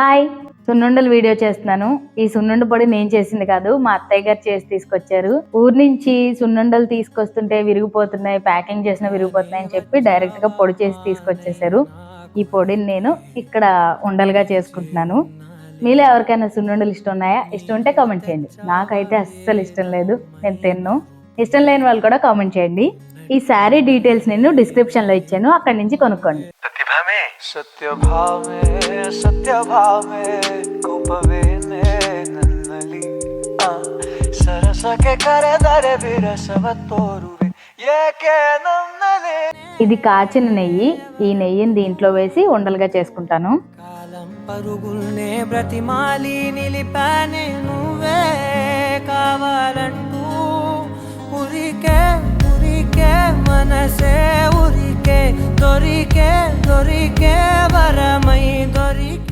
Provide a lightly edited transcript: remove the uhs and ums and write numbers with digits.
Hi, సున్నుండలు video చేస్తున్నాను. ఈ సున్నుండ పొడి నేను చేసింది కాదు, మా అత్తయ్య గారు చేసి తీసుకొచ్చారు. ఊరు నుంచి సున్నుండలు తీసుకొస్తుంటే విరిగిపోతున్నాయి, ప్యాకింగ్ చేసిన విరిగిపోతున్నాయి అని చెప్పి డైరెక్ట్ గా పొడి చేసి తీసుకొచ్చేసారు. ఈ పొడిని నేను ఇక్కడ ఉండలుగా చేసుకుంటున్నాను. మీలో ఎవరికైనా సున్నుండలు ఇష్టం ఉన్నాయా? ఇష్టం ఉంటే కామెంట్ చేయండి. నాకైతే అస్సలు ఇష్టం లేదు, నేను తిన్ను. ఇష్టం లేని వాళ్ళు కూడా కామెంట్ చేయండి. ఈ శారీ డీటెయిల్స్ నేను డిస్క్రిప్షన్ లో ఇచ్చాను, అక్కడి నుంచి కొనుక్కోండి. सत्य भाव में कोपवेने नन्नली सरसके करे दरे विरसव तोरुवे ఏకే నన్నలే. ఇది కాచిన నెయ్యి. ఈ నెయ్యిని దీంట్లో వేసి ఉండలుగా చేసుకుంటాను. కాలం పరుగుల్నే బ్రతిమాలి నిలిపానే నువ్వే కావాలంటూ ఉరికే ఉరికే మనసే ఉరికే దొరికే దొరికే వరమై దొరికే.